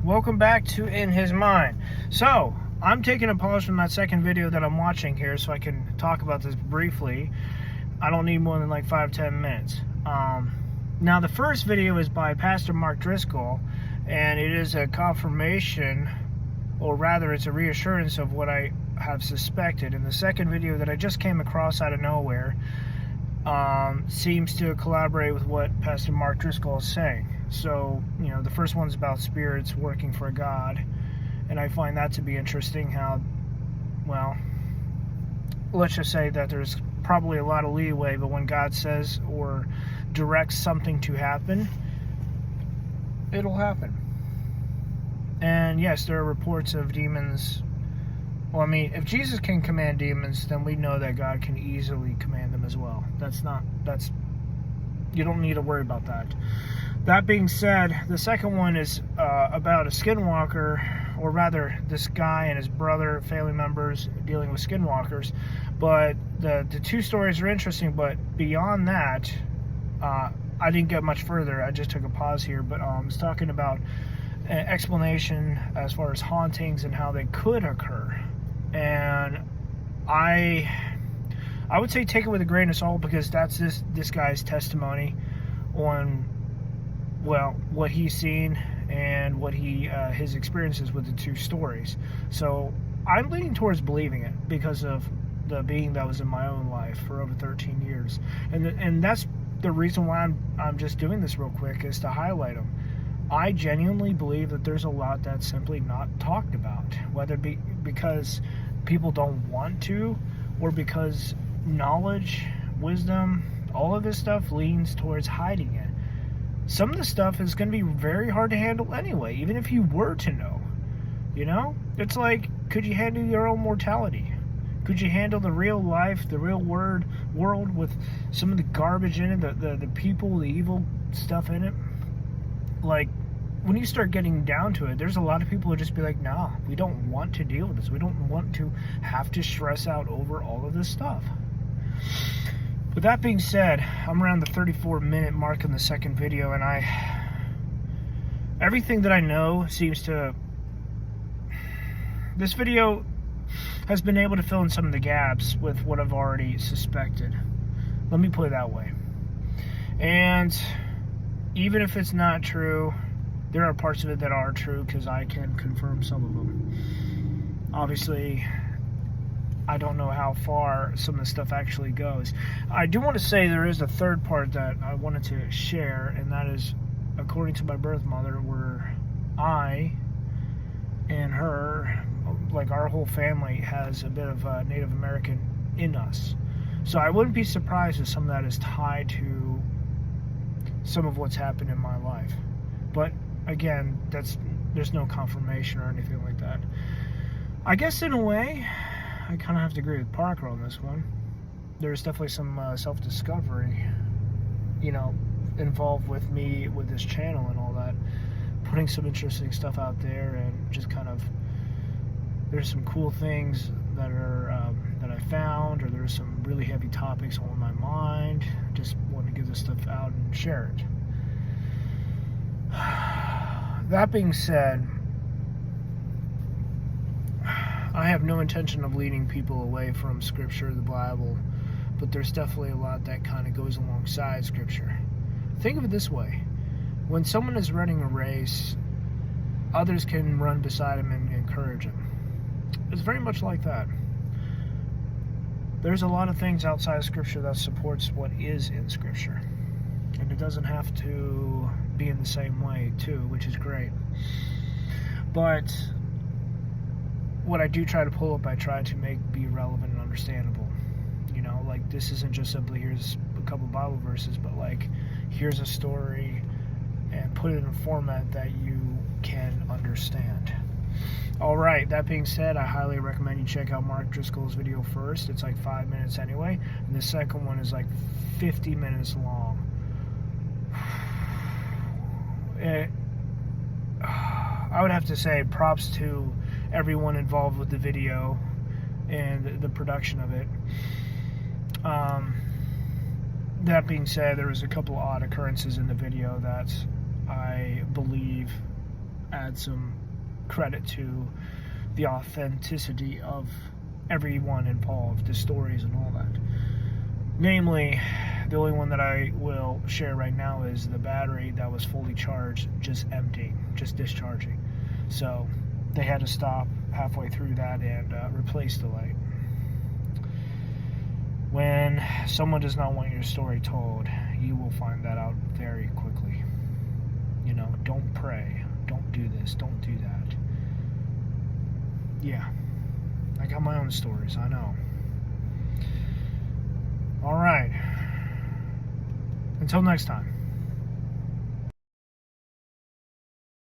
welcome back to In His Mind. So, I'm taking a pause from that second video that I'm watching here so I can talk about this briefly. I don't need more than like 5-10 minutes. Now, the first video is by Pastor Mark Driscoll, and it is a confirmation, or rather it's a reassurance of what I have suspected. And the second video that I just came across out of nowhere seems to collaborate with what Pastor Mark Driscoll is saying. So, you know, the first one's about spirits working for God, and I find that to be interesting how, well, let's just say that there's probably a lot of leeway, but when God says or directs something to happen, it'll happen. And yes, there are reports of demons. Well, I mean, if Jesus can command demons, then we know that God can easily command them as well. You don't need to worry about that. That being said, the second one is about a Skinwalker, or rather, this guy and his brother, family members dealing with Skinwalkers. But the two stories are interesting, but beyond that, I didn't get much further. I just took a pause here, but I was talking about an explanation as far as hauntings and how they could occur. And I would say take it with a grain of salt, because that's this guy's testimony on, well, what he's seen and what his experiences with the two stories. So I'm leaning towards believing it because of the being that was in my own life for over 13 years. And that's the reason why I'm just doing this real quick, is to highlight them. I genuinely believe that there's a lot that's simply not talked about, whether it be because people don't want to, or because knowledge, wisdom, all of this stuff leans towards hiding it. Some of the stuff is going to be very hard to handle anyway, even if you were to know. You know? It's like, could you handle your own mortality? Could you handle the real life, the real world with some of the garbage in it, the people, the evil stuff in it? Like, when you start getting down to it, there's a lot of people who just be like, nah, we don't want to deal with this. We don't want to have to stress out over all of this stuff. With that being said, I'm around the 34-minute mark in the second video, and everything that I know seems to... This video has been able to fill in some of the gaps with what I've already suspected. Let me put it that way. And even if it's not true, there are parts of it that are true, because I can confirm some of them. Obviously, I don't know how far some of the stuff actually goes. I do want to say there is a third part that I wanted to share, and that is, according to my birth mother, where I and her, like our whole family, has a bit of Native American in us. So I wouldn't be surprised if some of that is tied to some of what's happened in my life. But again, there's no confirmation or anything like that. I guess in a way, I kind of have to agree with Parker on this one. There's definitely some self-discovery, involved with me with this channel and all that. Putting some interesting stuff out there, and just kind of, there's some cool things that are that I found, or there's some really heavy topics on my mind. Just want to get this stuff out and share it. That being said, I have no intention of leading people away from Scripture, the Bible, but there's definitely a lot that kind of goes alongside Scripture. Think of it this way. When someone is running a race, others can run beside him and encourage him. It's very much like that. There's a lot of things outside of Scripture that supports what is in Scripture. And it doesn't have to be in the same way, too, which is great. But what I do try to pull up, I try to be relevant and understandable. Like, this isn't just simply, here's a couple Bible verses, but like, here's a story, and put it in a format that you can understand. Alright, that being said, I highly recommend you check out Mark Driscoll's video first. It's like 5 minutes anyway, and the second one is like 50 minutes long. I would have to say props to everyone involved with the video and the production of it. That being said, there was a couple odd occurrences in the video that I believe add some credit to the authenticity of everyone involved, the stories and all that. Namely, the only one that I will share right now is the battery that was fully charged, just emptying, just discharging. So they had to stop halfway through that and replace the light. When someone does not want your story told, you will find that out very quickly. You know, don't pray, don't do this, don't do that. Yeah, I got my own stories, I know. All right. Until next time.